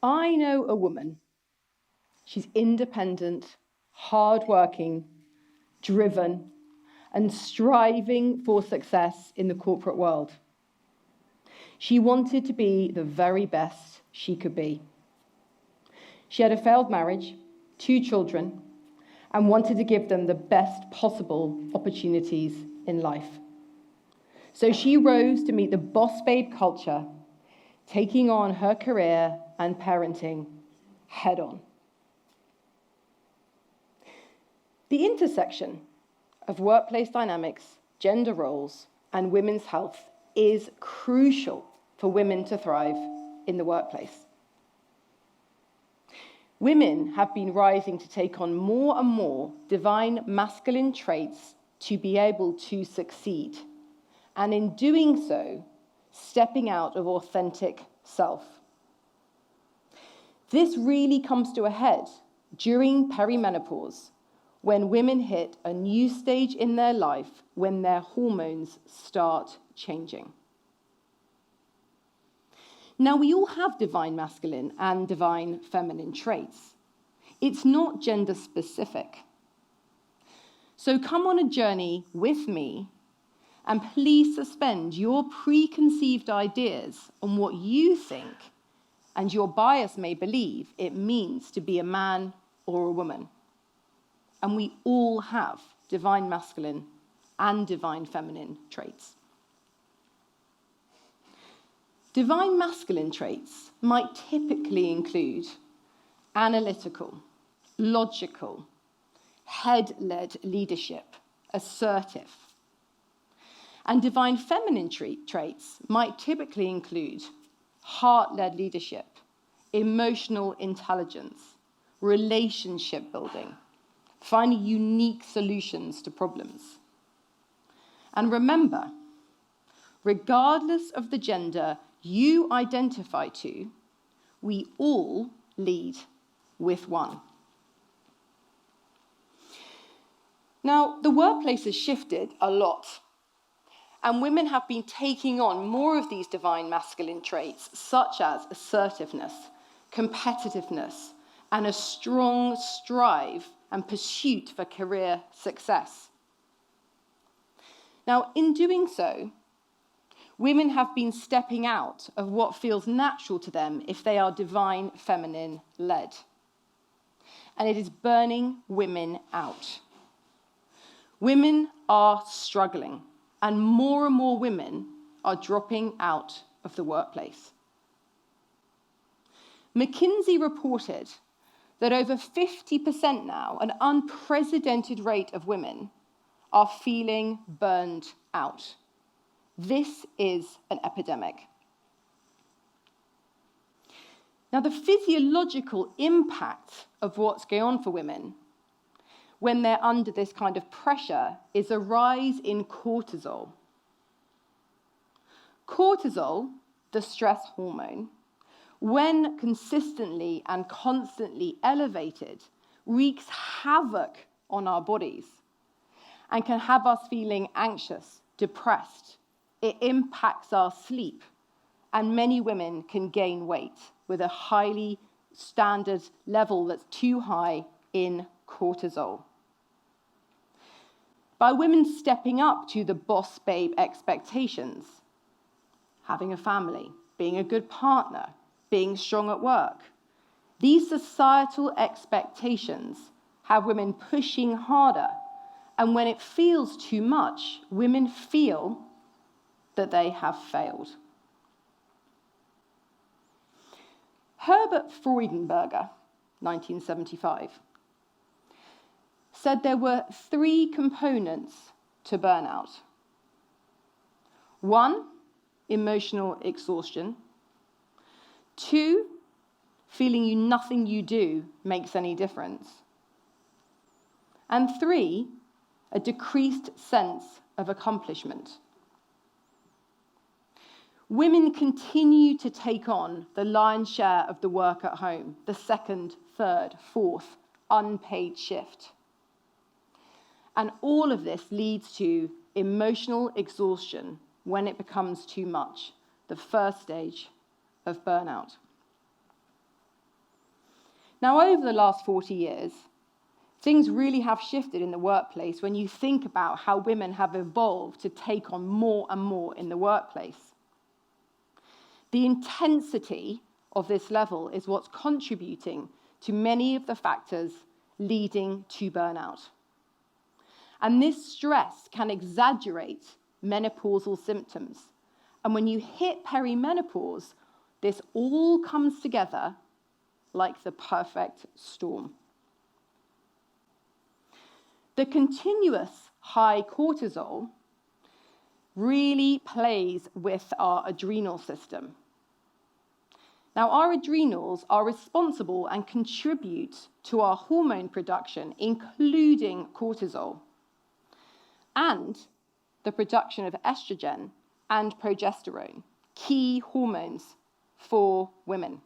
I know a woman. She's independent, hardworking, driven, and striving for success in the corporate world. She wanted to be the very best she could be. She had a failed marriage, 2 children, and wanted to give them the best possible opportunities in life. So she rose to meet the boss babe culture, taking on her career and parenting head on. The intersection of workplace dynamics, gender roles, and women's health is crucial for women to thrive in the workplace. Women have been rising to take on more and more divine masculine traits to be able to succeed, and in doing so, stepping out of authentic self. This really comes to a head during perimenopause, when women hit a new stage in their life when their hormones start changing. Now, we all have divine masculine and divine feminine traits. It's not gender specific. So come on a journey with me, and please suspend your preconceived ideas on what you think and your bias may believe it means to be a man or a woman. And we all have divine masculine and divine feminine traits. Divine masculine traits might typically include analytical, logical, head-led leadership, assertive. And divine feminine traits might typically include heart-led leadership, emotional intelligence, relationship building, finding unique solutions to problems. And remember, regardless of the gender you identify to, we all lead with one. Now, the workplace has shifted a lot, and women have been taking on more of these divine masculine traits, such as assertiveness, competitiveness, and a strong strive and pursuit for career success. Now, in doing so, women have been stepping out of what feels natural to them if they are divine feminine led. And it is burning women out. Women are struggling, and more women are dropping out of the workplace. McKinsey reported that over 50% now, an unprecedented rate of women, are feeling burned out. This is an epidemic. Now, the physiological impact of what's going on for women when they're under this kind of pressure is a rise in cortisol. Cortisol, the stress hormone, when consistently and constantly elevated, wreaks havoc on our bodies and can have us feeling anxious, depressed. It impacts our sleep, and many women can gain weight with a highly standard level that's too high in cortisol. By women stepping up to the boss babe expectations, having a family, being a good partner, being strong at work, these societal expectations have women pushing harder, and when it feels too much, women feel that they have failed. Herbert Freudenberger, 1975, said there were 3 components to burnout. 1, emotional exhaustion. 2, feeling nothing you do makes any difference. And 3, a decreased sense of accomplishment. Women continue to take on the lion's share of the work at home, the 2nd, 3rd, 4th, unpaid shift. And all of this leads to emotional exhaustion when it becomes too much, the first stage of burnout. Now, over the last 40 years, things really have shifted in the workplace when you think about how women have evolved to take on more and more in the workplace. The intensity of this level is what's contributing to many of the factors leading to burnout. And this stress can exaggerate menopausal symptoms. And when you hit perimenopause, this all comes together like the perfect storm. The continuous high cortisol really plays with our adrenal system. Now, our adrenals are responsible and contribute to our hormone production, including cortisol, and the production of estrogen and progesterone, key hormones for women.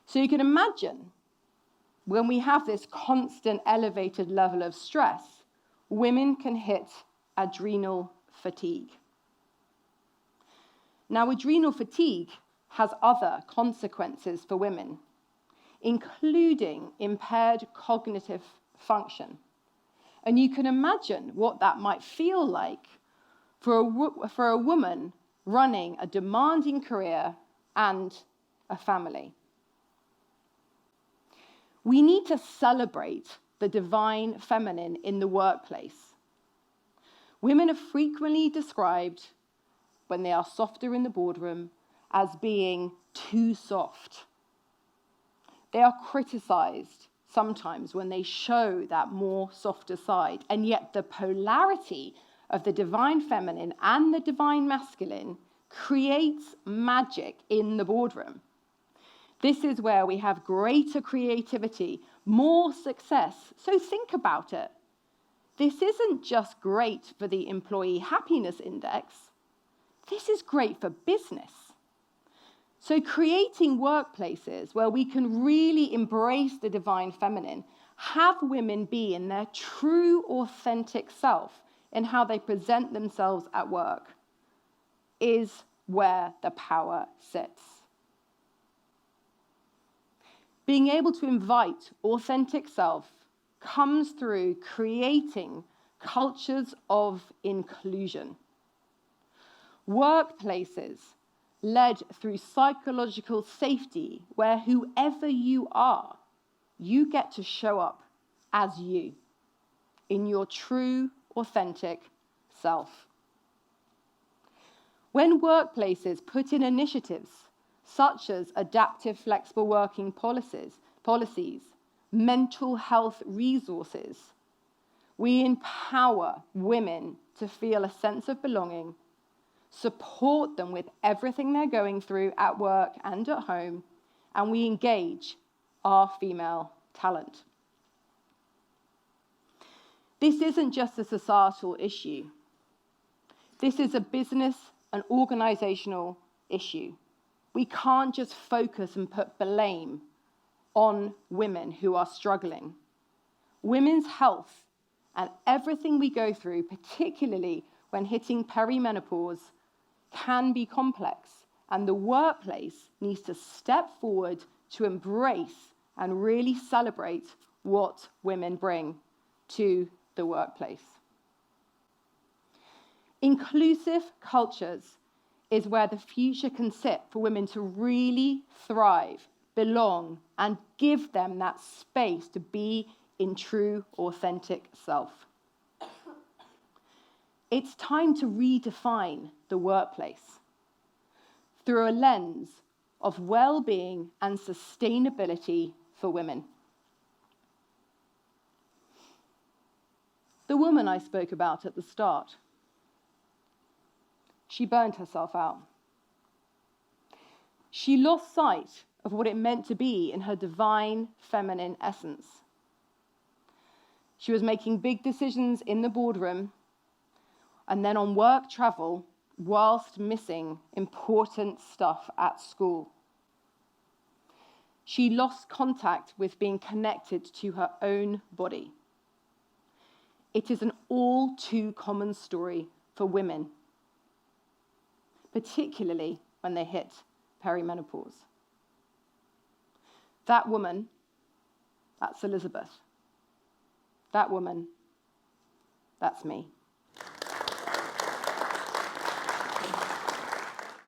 So you can imagine when we have this constant elevated level of stress, women can hit adrenal fatigue. Now, adrenal fatigue has other consequences for women, including impaired cognitive function. And you can imagine what that might feel like for a woman running a demanding career and a family. We need to celebrate the divine feminine in the workplace. Women are frequently described, when they are softer in the boardroom, as being too soft. They are criticized sometimes when they show that more softer side, and yet the polarity of the divine feminine and the divine masculine creates magic in the boardroom. This is where we have greater creativity, more success. So think about it. This isn't just great for the employee happiness index. This is great for business. So creating workplaces where we can really embrace the divine feminine, have women be in their true, authentic self in how they present themselves at work, is where the power sits. Being able to invite authentic self comes through creating cultures of inclusion. Workplaces led through psychological safety, where whoever you are, you get to show up as you, in your true, authentic self. When workplaces put in initiatives such as adaptive flexible working policies, mental health resources, we empower women to feel a sense of belonging, support them with everything they're going through at work and at home, and we engage our female talent. This isn't just a societal issue. This is a business and organisational issue. We can't just focus and put blame on women who are struggling. Women's health and everything we go through, particularly when hitting perimenopause, can be complex, and the workplace needs to step forward to embrace and really celebrate what women bring to the workplace. Inclusive cultures is where the future can sit for women to really thrive, belong, and give them that space to be in true, authentic self. It's time to redefine the workplace through a lens of well-being and sustainability for women. The woman I spoke about at the start, she burned herself out. She lost sight of what it meant to be in her divine feminine essence. She was making big decisions in the boardroom and then on work travel whilst missing important stuff at school. She lost contact with being connected to her own body. It is an all too common story for women, particularly when they hit perimenopause. That woman, that's Elizabeth. That woman, that's me.